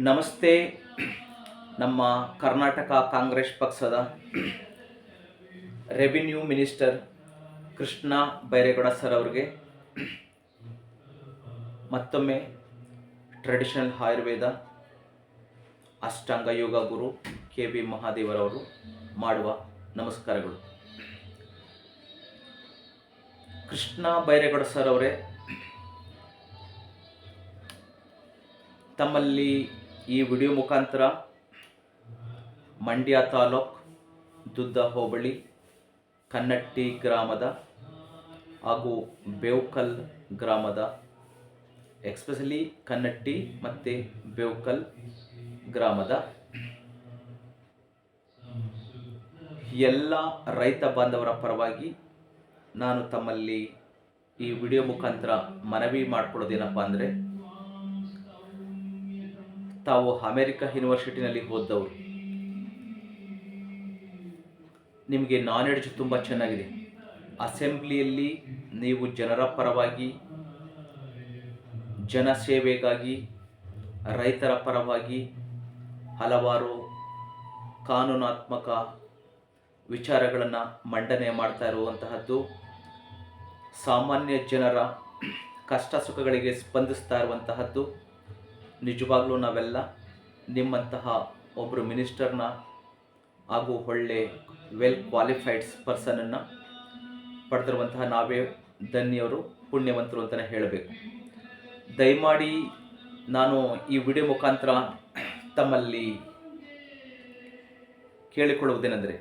ನಮಸ್ತೆ. ನಮ್ಮ ಕರ್ನಾಟಕ ಕಾಂಗ್ರೆಸ್ ಪಕ್ಷದ revenue minister Krishna Byregowda sir ಅವರಿಗೆ ಮತ್ತೊಮ್ಮೆ ಟ್ರೆಡಿಷನಲ್ ಆಯುರ್ವೇದ ಅಷ್ಟಾಂಗ ಯೋಗ ಗುರು ಕೆ.ಬಿ. ಮಹಾದೇವರವರು ಮಾಡುವ ನಮಸ್ಕಾರಗಳು. ಕೃಷ್ಣ ಬೈರೇಗೌಡ ಸರ್ ಅವರೇ, ತಮ್ಮಲ್ಲಿ ಈ ವಿಡಿಯೋ ಮುಖಾಂತರ ಮಂಡ್ಯ ತಾಲೂಕ್ ದುದ್ದ ಹೋಬಳಿ ಕನ್ನಟ್ಟಿ ಗ್ರಾಮದ ಹಾಗೂ ಬೇವ್ಕಲ್ ಗ್ರಾಮದ, ಎಕ್ಸ್ಪೆಷಲಿ ಕನ್ನಟ್ಟಿ ಮತ್ತು ಬೇವ್ಕಲ್ ಗ್ರಾಮದ ಎಲ್ಲ ರೈತ ಬಾಂಧವರ ಪರವಾಗಿ ನಾನು ತಮ್ಮಲ್ಲಿ ಈ ವಿಡಿಯೋ ಮುಖಾಂತರ ಮನವಿ ಮಾಡಿಕೊಳ್ಳೋದೇನಪ್ಪ ಅಂದರೆ, ತಾವು ಅಮೆರಿಕ ಯೂನಿವರ್ಸಿಟಿನಲ್ಲಿ ಓದ್ದವರು, ನಿಮಗೆ ನಾಲೆಡ್ಜ್ ತುಂಬ ಚೆನ್ನಾಗಿದೆ. ಅಸೆಂಬ್ಲಿಯಲ್ಲಿ ನೀವು ಜನರ ಪರವಾಗಿ, ಜನಸೇವೆಗಾಗಿ, ರೈತರ ಪರವಾಗಿ ಹಲವಾರು ಕಾನೂನಾತ್ಮಕ ವಿಚಾರಗಳನ್ನು ಮಂಡನೆ ಮಾಡ್ತಾ ಇರುವಂತಹದ್ದು, ಸಾಮಾನ್ಯ ಜನರ ಕಷ್ಟ ಸುಖಗಳಿಗೆ ಸ್ಪಂದಿಸ್ತಾ ಇರುವಂತಹದ್ದು. ನಿಜವಾಗ್ಲೂ ನಾವೆಲ್ಲ ನಿಮ್ಮಂತಹ ಒಬ್ಬರು ಮಿನಿಸ್ಟರ್ನ ಹಾಗೂ ಒಳ್ಳೆ ವೆಲ್ ಕ್ವಾಲಿಫೈಡ್ ಪರ್ಸನನ್ನು ಪಡೆದಿರುವಂತಹ ನಾವೇ ಧನ್ಯವರು, ಪುಣ್ಯವಂತರು ಅಂತಲೇ ಹೇಳಬೇಕು. ದಯಮಾಡಿ ನಾನು ಈ ವಿಡಿಯೋ ಮುಖಾಂತರ ತಮ್ಮಲ್ಲಿ ಕೇಳಿಕೊಳ್ಳುವುದೇನೆಂದರೆ,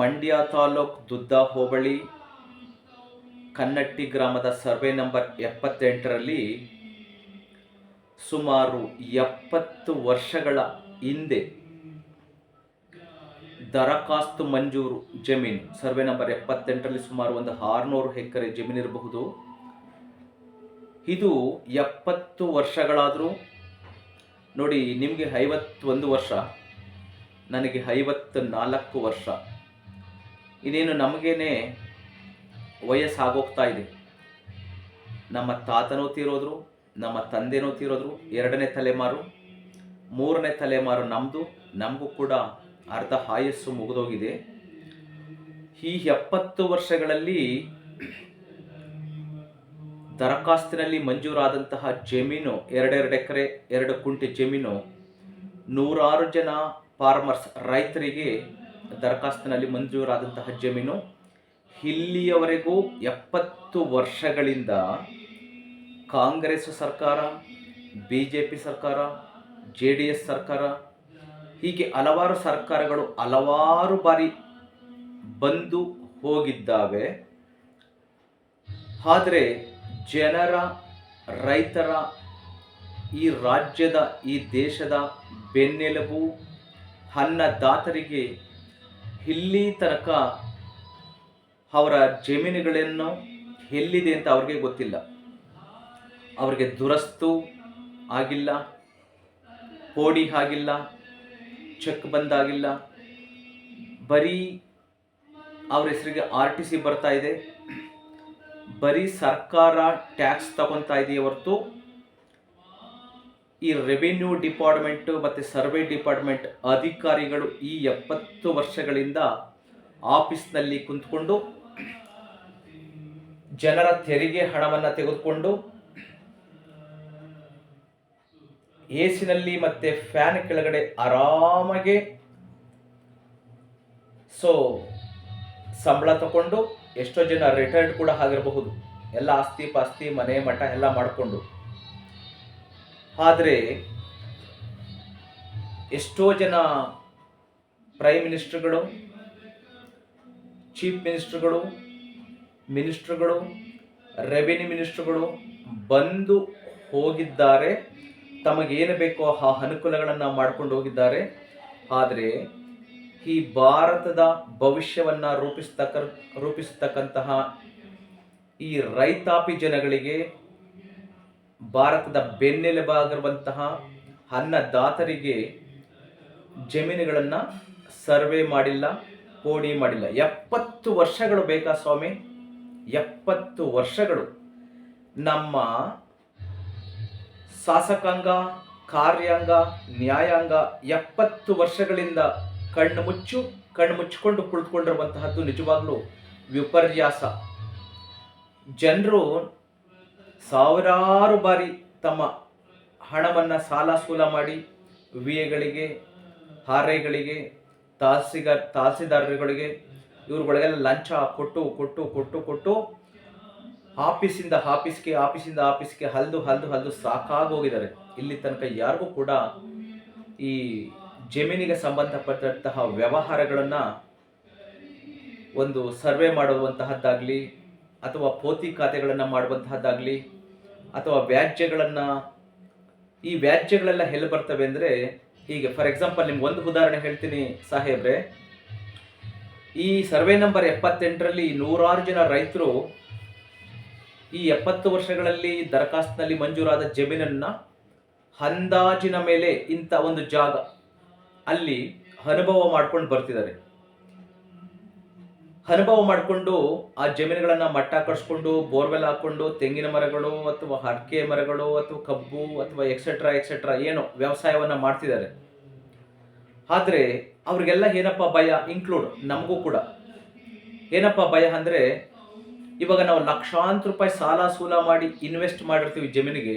ಮಂಡ್ಯ ತಾಲೂಕ್ ದುದ್ದ ಹೋಬಳಿ ಕನ್ನಟ್ಟಿ ಗ್ರಾಮದ ಸರ್ವೆ ನಂಬರ್ 78ರಲ್ಲಿ ಸುಮಾರು 70 ವರ್ಷಗಳ ಹಿಂದೆ ದರಖಾಸ್ತು ಮಂಜೂರು ಜಮೀನು, ಸರ್ವೆ ನಂಬರ್ 78ರಲ್ಲಿ ಸುಮಾರು ಒಂದು 600 ಎಕರೆ ಜಮೀನು ಇರಬಹುದು. ಇದು 70 ವರ್ಷಗಳಾದರೂ ನೋಡಿ, ನಿಮಗೆ 51 ವರ್ಷ, ನನಗೆ 54 ವರ್ಷ. ಇನ್ನೇನು ನಮಗೇನೆ ವಯಸ್ಸಾಗೋಗ್ತಾ ಇದೆ. ನಮ್ಮ ತಾತನೂ ತೀರೋದ್ರು, ನಮ್ಮ ತಂದೆನೂ ತೀರೋದ್ರು, 2ನೇ ತಲೆಮಾರು, 3ನೇ ತಲೆಮಾರು ನಮಗೂ ಕೂಡ ಅರ್ಧ ಆಯಸ್ಸು ಮುಗಿದೋಗಿದೆ. ಈ 70 ವರ್ಷಗಳಲ್ಲಿ ದರಖಾಸ್ತಿನಲ್ಲಿ ಮಂಜೂರಾದಂತಹ ಜಮೀನು 2 ಎಕರೆ 2 ಕುಂಟೆ ಜಮೀನು 100 ಜನ ಫಾರ್ಮರ್ಸ್, ರೈತರಿಗೆ ದರಖಾಸ್ತಿನಲ್ಲಿ ಮಂಜೂರಾದಂತಹ ಜಮೀನು ಇಲ್ಲಿಯವರೆಗೂ 70 ವರ್ಷಗಳಿಂದ ಕಾಂಗ್ರೆಸ್ ಸರ್ಕಾರ, BJP ಸರ್ಕಾರ, JDS ಸರ್ಕಾರ, ಹೀಗೆ ಹಲವಾರು ಸರ್ಕಾರಗಳು ಹಲವಾರು ಬಾರಿ ಬಂದು ಹೋಗಿದ್ದಾವೆ. ಆದರೆ ಜನರ, ರೈತರ, ಈ ರಾಜ್ಯದ, ಈ ದೇಶದ ಬೆನ್ನೆಲುಬು ಅನ್ನದಾತರಿಗೆ ಇಲ್ಲಿ ತನಕ ಅವರ ಜಮೀನುಗಳನ್ನು ಎಲ್ಲಿದೆ ಅಂತ ಅವ್ರಿಗೆ ಗೊತ್ತಿಲ್ಲ. ಅವರಿಗೆ ದುರಸ್ತು ಆಗಿಲ್ಲ, ಪೋಡಿ ಆಗಿಲ್ಲ, ಚೆಕ್ ಬಂದಾಗಿಲ್ಲ. ಬರೀ ಅವ್ರ ಹೆಸರಿಗೆ RTC ಬರ್ತಾ ಇದೆ, ಬರೀ ಸರ್ಕಾರ ಟ್ಯಾಕ್ಸ್ ತಗೊತಾ ಇದೆಯೇ ಹೊರತು ಈ ರೆವಿನ್ಯೂ ಡಿಪಾರ್ಟ್ಮೆಂಟು ಮತ್ತು ಸರ್ವೆ ಡಿಪಾರ್ಟ್ಮೆಂಟ್ ಅಧಿಕಾರಿಗಳು ಈ 70 ವರ್ಷಗಳಿಂದ ಆಫೀಸ್ನಲ್ಲಿ ಕುಂತ್ಕೊಂಡು ಜನರ ತೆರಿಗೆ ಹಣವನ್ನು ತೆಗೆದುಕೊಂಡು ಎಸಿನಲ್ಲಿ ಮತ್ತು ಫ್ಯಾನ್ ಕೆಳಗಡೆ ಆರಾಮಾಗೆ ಸಂಬಳ ತಗೊಂಡು, ಎಷ್ಟೋ ಜನ ರಿಟೈರ್ಡ್ ಕೂಡ ಆಗಿರಬಹುದು, ಎಲ್ಲ ಆಸ್ತಿ ಪಾಸ್ತಿ ಮನೆ ಮಠ ಎಲ್ಲ ಮಾಡಿಕೊಂಡು. ಆದರೆ ಎಷ್ಟೋ ಜನ ಪ್ರೈಮ್ ಮಿನಿಸ್ಟರ್ಗಳು, ಚೀಫ್ ಮಿನಿಸ್ಟರ್ಗಳು, ರೆವಿನ್ಯೂ ಮಿನಿಸ್ಟರ್ಗಳು ಬಂದು ಹೋಗಿದ್ದಾರೆ, ತಮಗೇನು ಬೇಕೋ ಆ ಅನುಕೂಲಗಳನ್ನು ಮಾಡಿಕೊಂಡು ಹೋಗಿದ್ದಾರೆ. ಆದರೆ ಈ ಭಾರತದ ಭವಿಷ್ಯವನ್ನು ರೂಪಿಸ್ತಕ್ಕಂತಹ ಈ ರೈತಾಪಿ ಜನಗಳಿಗೆ, ಭಾರತದ ಬೆನ್ನೆಲುಬಾಗಿರುವಂತಹ ಅನ್ನದಾತರಿಗೆ ಜಮೀನುಗಳನ್ನು ಸರ್ವೆ ಮಾಡಿಲ್ಲ, ಪೋಡಿ ಮಾಡಿಲ್ಲ. 70 ವರ್ಷಗಳು ಬೇಕಾ ಸ್ವಾಮಿ? 70 ವರ್ಷಗಳು. ನಮ್ಮ ಶಾಸಕಾಂಗ ಕಾರ್ಯಾಂಗ, ನ್ಯಾಯಾಂಗ 70 ವರ್ಷಗಳಿಂದ ಕಣ್ಣು ಮುಚ್ಚಿಕೊಂಡು ಕುಳಿತುಕೊಂಡಿರುವಂತಹದ್ದು ನಿಜವಾಗ್ಲೂ ವಿಪರ್ಯಾಸ. ಜನರು ಸಾವಿರಾರು ಬಾರಿ ತಮ್ಮ ಹಣವನ್ನು ಸಾಲ ಸೂಲ ಮಾಡಿ ವಿಎಗಳಿಗೆ, ಆರ್ಐಗಳಿಗೆ, ತಹಸೀಲ್ದಾರರುಗಳಿಗೆ ಇವ್ರುಗಳಿಗೆಲ್ಲ ಲಂಚ ಕೊಟ್ಟು ಕೊಟ್ಟು ಕೊಟ್ಟು ಕೊಟ್ಟು ಆಫೀಸಿಂದ ಆಫೀಸ್ಗೆ ಹಲ್ದು ಸಾಕಾಗೋಗಿದ್ದಾರೆ. ಇಲ್ಲಿ ತನಕ ಯಾರಿಗೂ ಕೂಡ ಈ ಜಮೀನಿಗೆ ಸಂಬಂಧಪಟ್ಟಂತಹ ವ್ಯವಹಾರಗಳನ್ನು ಒಂದು ಸರ್ವೆ ಮಾಡುವಂತಹದ್ದಾಗಲಿ ಅಥವಾ ಪೋತಿ ಖಾತೆಗಳನ್ನು ಮಾಡುವಂತಹದ್ದಾಗಲಿ ಅಥವಾ ಈ ವ್ಯಾಜ್ಯಗಳೆಲ್ಲ ಎಲ್ಲಿ ಬರ್ತವೆ ಅಂದರೆ, ಹೀಗೆ ಫಾರ್ ಎಕ್ಸಾಂಪಲ್ ನಿಮ್ಗೆ ಒಂದು ಉದಾಹರಣೆ ಹೇಳ್ತೀನಿ ಸಾಹೇಬ್ರೆ. ಈ ಸರ್ವೆ ನಂಬರ್ 78ರಲ್ಲಿ 100 ಜನ ರೈತರು ಈ 70 ವರ್ಷಗಳಲ್ಲಿ ದರಖಾಸ್ತಿನಲ್ಲಿ ಮಂಜೂರಾದ ಜಮೀನನ್ನು ಅಂದಾಜಿನ ಮೇಲೆ ಇಂಥ ಒಂದು ಜಾಗ ಅಲ್ಲಿ ಅನುಭವ ಮಾಡ್ಕೊಂಡು ಬರ್ತಿದ್ದಾರೆ. ಅನುಭವ ಮಾಡಿಕೊಂಡು ಆ ಜಮೀನುಗಳನ್ನು ಮಟ್ಟ ಕಟ್ಸ್ಕೊಂಡು ಬೋರ್ವೆಲ್ ಹಾಕ್ಕೊಂಡು ತೆಂಗಿನ ಮರಗಳು ಅಥವಾ ಅಡಿಕೆ ಮರಗಳು ಅಥವಾ ಕಬ್ಬು ಅಥವಾ ಎಕ್ಸೆಟ್ರಾ ಏನೋ ವ್ಯವಸಾಯವನ್ನು ಮಾಡ್ತಿದ್ದಾರೆ. ಆದರೆ ಅವ್ರಿಗೆಲ್ಲ ಏನಪ್ಪ ಭಯ, ಇನ್ಕ್ಲೂಡ್ ನಮಗೂ ಕೂಡ ಏನಪ್ಪ ಭಯ ಅಂದರೆ, ಇವಾಗ ನಾವು ಲಕ್ಷಾಂತರ ರೂಪಾಯಿ ಸಾಲ ಸೂಲ ಮಾಡಿ ಇನ್ವೆಸ್ಟ್ ಮಾಡಿರ್ತೀವಿ ಜಮೀನಿಗೆ.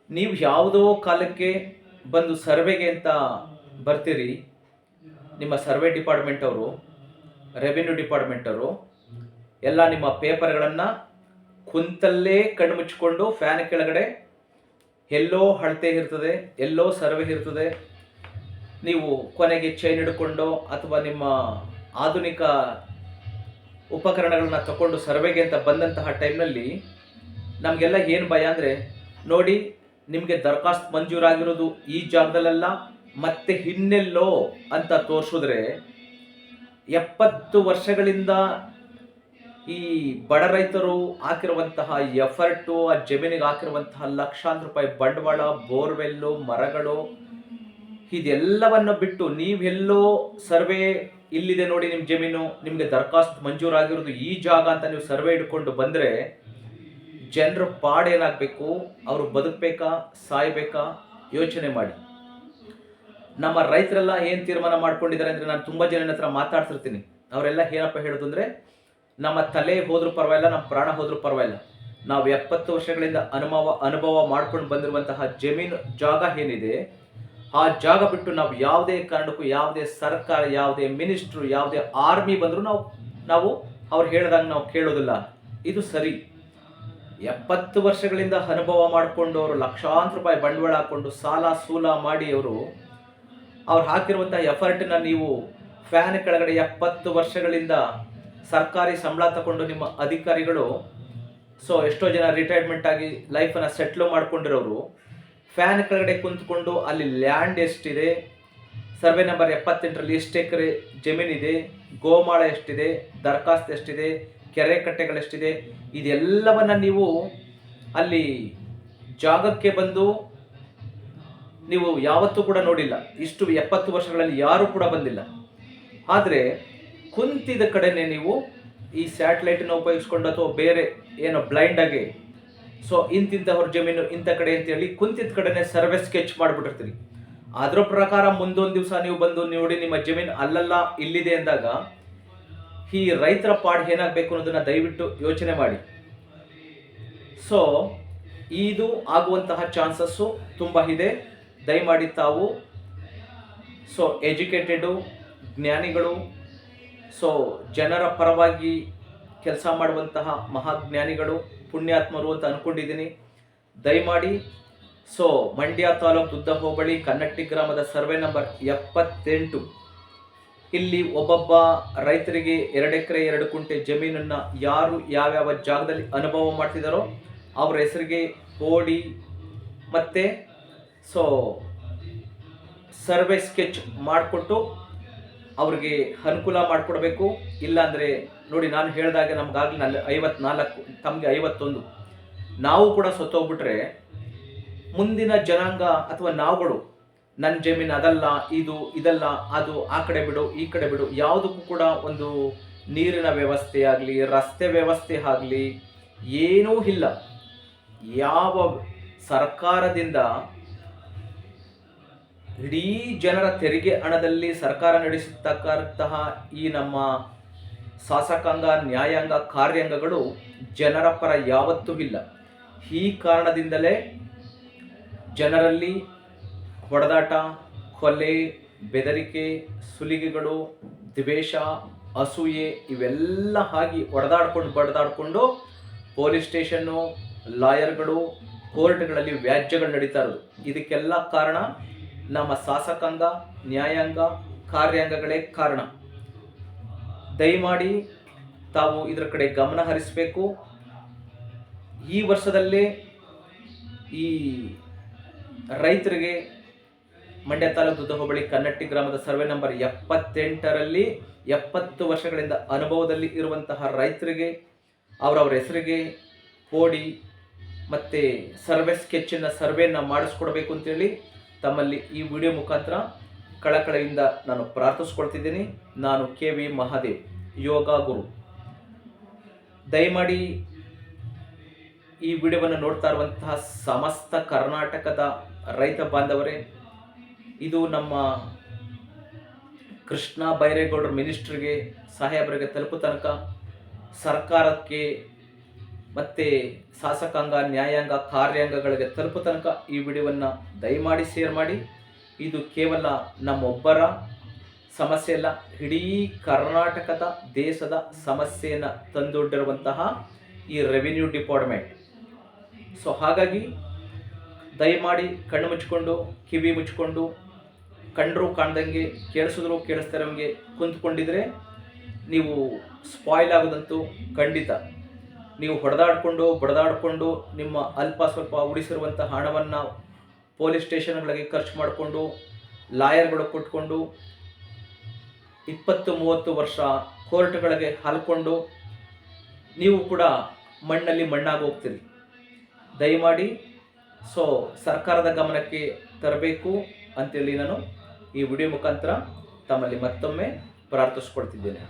ನೀವು ಯಾವುದೋ ಕಾಲಕ್ಕೆ ಬಂದು ಸರ್ವೆಗೆ ಅಂತ ಬರ್ತೀರಿ, ನಿಮ್ಮ ಸರ್ವೆ ಡಿಪಾರ್ಟ್ಮೆಂಟ್ ಅವರು, ರೆವಿನ್ಯೂ ಡಿಪಾರ್ಟ್ಮೆಂಟ್ ಅವರು ಎಲ್ಲ ನಿಮ್ಮ ಪೇಪರ್ಗಳನ್ನು ಕುಂತಲ್ಲೇ ಕಣ್ಣು ಮುಚ್ಚಿಕೊಂಡು ಫ್ಯಾನ್ ಕೆಳಗಡೆ ಎಲ್ಲೋ ಅಳತೆ ಇರ್ತದೆ, ಎಲ್ಲೋ ಸರ್ವೆ ಇರ್ತದೆ. ನೀವು ಕೊನೆಗೆ ಚೈನ್ ಹಿಡ್ಕೊಂಡು ಅಥವಾ ನಿಮ್ಮ ಆಧುನಿಕ ಉಪಕರಣಗಳನ್ನ ತಗೊಂಡು ಸರ್ವೆಗೆ ಅಂತ ಬಂದಂತಹ ಟೈಮ್ನಲ್ಲಿ ನಮಗೆಲ್ಲ ಏನು ಭಯ ಅಂದರೆ, ನೋಡಿ ನಿಮಗೆ ದರಖಾಸ್ತು ಮಂಜೂರಾಗಿರೋದು ಈ ಜಾಗದಲ್ಲೆಲ್ಲ ಮತ್ತೆ ಇನ್ನೆಲ್ಲೋ ಅಂತ ತೋರಿಸಿದ್ರೆ 70 ವರ್ಷಗಳಿಂದ ಈ ಬಡ ರೈತರು ಹಾಕಿರುವಂತಹ ಎಫರ್ಟು, ಆ ಜಮೀನಿಗೆ ಹಾಕಿರುವಂತಹ ಲಕ್ಷಾಂತರ ರೂಪಾಯಿ ಬಂಡವಾಳ, ಬೋರ್ವೆಲ್ಲು, ಮರಗಳು, ಇದೆಲ್ಲವನ್ನು ಬಿಟ್ಟು ನೀವೆಲ್ಲೋ ಸರ್ವೆ ಇಲ್ಲಿದೆ ನೋಡಿ ನಿಮ್ಮ ಜಮೀನು, ನಿಮಗೆ ದರಖಾಸ್ತು ಮಂಜೂರಾಗಿರೋದು ಈ ಜಾಗ ಅಂತ ನೀವು ಸರ್ವೆ ಹಿಡ್ಕೊಂಡು ಬಂದರೆ ಜನರ ಪಾಡೇನಾಗಬೇಕು? ಅವರು ಬದುಕಬೇಕಾ ಸಾಯ್ಬೇಕಾ? ಯೋಚನೆ ಮಾಡಿ. ನಮ್ಮ ರೈತರೆಲ್ಲ ಏನು ತೀರ್ಮಾನ ಮಾಡ್ಕೊಂಡಿದ್ದಾರೆ ಅಂದರೆ, ನಾನು ತುಂಬ ಜನನ ಹತ್ರ ಮಾತಾಡ್ತಿರ್ತೀನಿ, ಅವರೆಲ್ಲ ಏನಪ್ಪ ಹೇಳೋದು ಅಂದರೆ, ನಮ್ಮ ತಲೆ ಹೋದ್ರೂ ಪರವಾಗಿಲ್ಲ, ನಮ್ಮ ಪ್ರಾಣ ಹೋದ್ರೂ ಪರವಾಗಿಲ್ಲ, ನಾವು 70 ವರ್ಷಗಳಿಂದ ಅನುಭವ ಮಾಡ್ಕೊಂಡು ಬಂದಿರುವಂತಹ ಜಮೀನು ಜಾಗ ಏನಿದೆ ಆ ಜಾಗ ಬಿಟ್ಟು ನಾವು ಯಾವುದೇ ಕಾರಣಕ್ಕೂ ಯಾವುದೇ ಸರ್ಕಾರ, ಯಾವುದೇ ಮಿನಿಸ್ಟ್ರು, ಯಾವುದೇ ಆರ್ಮಿ ಬಂದರೂ ನಾವು ಅವ್ರು ಹೇಳ್ದಂಗೆ ನಾವು ಕೇಳೋದಿಲ್ಲ. ಇದು ಸರಿ. 70 ವರ್ಷಗಳಿಂದ ಅನುಭವ ಮಾಡಿಕೊಂಡು ಅವರು ಲಕ್ಷಾಂತರ ರೂಪಾಯಿ ಬಂಡವಾಳ ಹಾಕ್ಕೊಂಡು ಸಾಲ ಸೂಲ ಮಾಡಿ ಅವ್ರು ಹಾಕಿರುವಂಥ ಎಫರ್ಟನ್ನ ನೀವು ಫ್ಯಾನ್ ಕೆಳಗಡೆ 70 ವರ್ಷಗಳಿಂದ ಸರ್ಕಾರಿ ಸಂಬಳ ತಗೊಂಡು ನಿಮ್ಮ ಅಧಿಕಾರಿಗಳು, ಎಷ್ಟೋ ಜನ ರಿಟೈರ್ಮೆಂಟ್ ಆಗಿ ಲೈಫನ್ನು ಸೆಟ್ಲ್ ಮಾಡ್ಕೊಂಡಿರೋರು ಫ್ಯಾನ್ ಕೆಳಗಡೆ ಕುಂತ್ಕೊಂಡು ಅಲ್ಲಿ ಲ್ಯಾಂಡ್ ಎಷ್ಟಿದೆ, ಸರ್ವೆ ನಂಬರ್ 78ರಲ್ಲಿ ಎಷ್ಟು ಎಕರೆ ಜಮೀನಿದೆ, ಗೋಮಾಳ ಎಷ್ಟಿದೆ, ದರಖಾಸ್ತು ಎಷ್ಟಿದೆ, ಕೆರೆ ಕಟ್ಟೆಗಳೆಷ್ಟಿದೆ, ಇದೆಲ್ಲವನ್ನು ನೀವು ಅಲ್ಲಿ ಜಾಗಕ್ಕೆ ಬಂದು ನೀವು ಯಾವತ್ತೂ ಕೂಡ ನೋಡಿಲ್ಲ. ಇಷ್ಟು 70 ವರ್ಷಗಳಲ್ಲಿ ಯಾರೂ ಕೂಡ ಬಂದಿಲ್ಲ. ಆದರೆ ಕುಂತಿದ ಕಡೆನೇ ನೀವು ಈ ಸ್ಯಾಟಲೈಟನ್ನು ಉಪಯೋಗಿಸ್ಕೊಂಡು ಅಥವಾ ಬೇರೆ ಏನೋ ಬ್ಲೈಂಡಾಗಿ ಇಂತಿಂಥವ್ರ ಜಮೀನು ಇಂಥ ಕಡೆ ಅಂತೇಳಿ ಕುಂತಿದ್ದ ಕಡೆನೇ ಸರ್ವೆ ಸ್ಕೆಚ್ ಮಾಡಿಬಿಟ್ಟಿರ್ತೀರಿ. ಅದರ ಪ್ರಕಾರ ಮುಂದೊಂದು ದಿವಸ ನೀವು ಬಂದು ನೋಡಿ ನಿಮ್ಮ ಜಮೀನು ಅಲ್ಲಲ್ಲ ಇಲ್ಲಿದೆ ಅಂದಾಗ ಈ ರೈತರ ಪಾಡು ಏನಾಗಬೇಕು ಅನ್ನೋದನ್ನು ದಯವಿಟ್ಟು ಯೋಚನೆ ಮಾಡಿ. ಇದು ಆಗುವಂತಹ ಚಾನ್ಸಸ್ಸು ತುಂಬ ಇದೆ. ದಯಮಾಡಿ ತಾವು ಎಜುಕೇಟೆಡು, ಜ್ಞಾನಿಗಳು, ಜನರ ಪರವಾಗಿ ಕೆಲಸ ಮಾಡುವಂತಹ ಮಹಾಜ್ಞಾನಿಗಳು, ಪುಣ್ಯಾತ್ಮರು ಅಂತ ಅಂದ್ಕೊಂಡಿದ್ದೀನಿ. ದಯಮಾಡಿ ಮಂಡ್ಯ ತಾಲೂಕು ದುದ್ದ ಹೋಬಳಿ ಕನ್ನಟ್ಟಿ ಗ್ರಾಮದ ಸರ್ವೆ ನಂಬರ್ 78 ಇಲ್ಲಿ ಒಬ್ಬೊಬ್ಬ ರೈತರಿಗೆ 2 ಎಕರೆ 2 ಕುಂಟೆ ಜಮೀನನ್ನು ಯಾರು ಯಾವ್ಯಾವ ಜಾಗದಲ್ಲಿ ಅನುಭವ ಮಾಡ್ತಿದ್ದಾರೋ ಅವರ ಹೆಸರಿಗೆ ಓಡಿ ಮತ್ತು ಸರ್ವೆ ಸ್ಕೆಚ್ ಮಾಡಿಕೊಟ್ಟು ಅವ್ರಿಗೆ ಅನುಕೂಲ ಮಾಡಿಕೊಡ್ಬೇಕು. ಇಲ್ಲಾಂದರೆ ನೋಡಿ, ನಾನು ಹೇಳಿದಾಗೆ ನಮಗಾಗಲಿ 54, ತಮಗೆ 51, ನಾವು ಕೂಡ ಸತ್ತೋಗ್ಬಿಟ್ರೆ ಮುಂದಿನ ಜನಾಂಗ ಅಥವಾ ನಾವುಗಳು ನನ್ನ ಜಮೀನು ಅದಲ್ಲ, ಇದಲ್ಲ, ಅದು ಆ ಕಡೆ ಬಿಡು ಈ ಕಡೆ ಬಿಡು, ಯಾವುದಕ್ಕೂ ಕೂಡ ಒಂದು ನೀರಿನ ವ್ಯವಸ್ಥೆ ಆಗಲಿ, ರಸ್ತೆ ವ್ಯವಸ್ಥೆ ಆಗಲಿ ಏನೂ ಇಲ್ಲ. ಯಾವ ಸರ್ಕಾರದಿಂದ ಇಡೀ ಜನರ ತೆರಿಗೆ ಹಣದಲ್ಲಿ ಸರ್ಕಾರ ನಡೆಸತಕ್ಕಂತಹ ಈ ನಮ್ಮ ಶಾಸಕಾಂಗ, ನ್ಯಾಯಾಂಗ, ಕಾರ್ಯಾಂಗಗಳು ಜನರ ಪರ ಯಾವತ್ತೂ ಇಲ್ಲ. ಈ ಕಾರಣದಿಂದಲೇ ಜನರಲ್ಲಿ ಹೊಡೆದಾಟ, ಕೊಲೆ, ಬೆದರಿಕೆ, ಸುಲಿಗೆಗಳು, ದ್ವೇಷ, ಅಸೂಯೆ ಇವೆಲ್ಲ ಆಗಿ ಬಡದಾಡಿಕೊಂಡು ಪೊಲೀಸ್ ಸ್ಟೇಷನ್ನು, ಲಾಯರ್ಗಳು, ಕೋರ್ಟ್ಗಳಲ್ಲಿ ವ್ಯಾಜ್ಯಗಳು ನಡೀತಾ ಇರೋದು. ಇದಕ್ಕೆಲ್ಲ ಕಾರಣ ನಮ್ಮ ಶಾಸಕಾಂಗ, ನ್ಯಾಯಾಂಗ, ಕಾರ್ಯಾಂಗಗಳೇ ಕಾರಣ. ದಯಮಾಡಿ ತಾವು ಇದರ ಕಡೆ ಗಮನ ಹರಿಸಬೇಕು. ಈ ವರ್ಷದಲ್ಲೇ ಈ ರೈತರಿಗೆ ಮಂಡ್ಯ ತಾಲೂಕು ದುದ್ದ ಹೋಬಳಿ ಕನ್ನಟ್ಟಿ ಗ್ರಾಮದ ಸರ್ವೆ ನಂಬರ್ 78ರಲ್ಲಿ 70 ವರ್ಷಗಳಿಂದ ಅನುಭವದಲ್ಲಿ ಇರುವಂತಹ ರೈತರಿಗೆ ಅವರವರ ಹೆಸರಿಗೆ ಕೋಡಿ ಮತ್ತು ಸರ್ವೆ ಸ್ಕೆಚ್ಚಿನ ಸರ್ವೆಯನ್ನು ಮಾಡಿಸ್ಕೊಡ್ಬೇಕು ಅಂತೇಳಿ ತಮ್ಮಲ್ಲಿ ಈ ವಿಡಿಯೋ ಮುಖಾಂತರ ಕಳಕಳಿಯಿಂದ ನಾನು ಪ್ರಾರ್ಥಿಸ್ಕೊಳ್ತಿದ್ದೀನಿ. ನಾನು KV ಮಹಾದೇವ್, ಯೋಗ ಗುರು. ದಯಮಾಡಿ ಈ ವಿಡಿಯೋವನ್ನು ನೋಡ್ತಾ ಇರುವಂತಹ ಸಮಸ್ತ ಕರ್ನಾಟಕದ ರೈತ ಬಾಂಧವರೇ, ಇದು ನಮ್ಮ ಕೃಷ್ಣ ಬೈರೇಗೌಡರ ಮಿನಿಸ್ಟ್ರಿಗೆ, ಸಾಹೇಬರಿಗೆ ತಲುಪೋ ತನಕ ಸರ್ಕಾರಕ್ಕೆ ಮತ್ತು ಶಾಸಕಾಂಗ, ನ್ಯಾಯಾಂಗ, ಕಾರ್ಯಾಂಗಗಳಿಗೆ ತಲುಪೋ ತನಕ ಈ ವಿಡಿಯೋವನ್ನು ದಯಮಾಡಿ ಶೇರ್ ಮಾಡಿ. ಇದು ಕೇವಲ ನಮ್ಮೊಬ್ಬರ ಸಮಸ್ಯೆ ಅಲ್ಲ, ಇಡೀ ಕರ್ನಾಟಕದ ದೇಶದ ಸಮಸ್ಯೆಯನ್ನು ತಂದೊಡ್ಡಿರುವಂತಹ ಈ ರೆವಿನ್ಯೂ ಡಿಪಾರ್ಟ್ಮೆಂಟ್. ಸೊ ಹಾಗಾಗಿ ದಯಮಾಡಿ ಕಣ್ಣು ಮುಚ್ಚಿಕೊಂಡು, ಕಿವಿ ಮುಚ್ಚಿಕೊಂಡು, ಕಂಡರೂ ಕಾಣ್ದಂಗೆ, ಕೇಳಿಸಿದ್ರು ಕೇಳಿಸ್ತಾರಂಗೆ ಕುಂತ್ಕೊಂಡಿದ್ರೆ ನೀವು ಸ್ಪಾಯ್ಲ್ ಆಗೋದಂತೂ ಖಂಡಿತ. ನೀವು ಬಡದಾಡಿಕೊಂಡು ನಿಮ್ಮ ಅಲ್ಪ ಸ್ವಲ್ಪ ಉಳಿಸಿರುವಂಥ ಹಣವನ್ನು ಪೊಲೀಸ್ ಸ್ಟೇಷನ್ಗಳಿಗೆ ಖರ್ಚು ಮಾಡಿಕೊಂಡು, ಲಾಯರ್ಗಳು ಕೊಟ್ಕೊಂಡು 20-30 ವರ್ಷ ಕೋರ್ಟ್ಗಳಿಗೆ ಹಾಲ್ಕೊಂಡು ನೀವು ಕೂಡ ಮಣ್ಣಲ್ಲಿ ಮಣ್ಣಾಗಿ ಹೋಗ್ತೀರಿ. ದಯಮಾಡಿ ಸರ್ಕಾರದ ಗಮನಕ್ಕೆ ತರಬೇಕು ಅಂತೇಳಿ ನಾನು ಈ ವಿಡಿಯೋ ಮುಖಾಂತರ ತಮ್ಮಲ್ಲಿ ಮತ್ತೊಮ್ಮೆ ಪ್ರಾರ್ಥಿಸ್ಕೊಳ್ತಿದ್ದೇನೆ.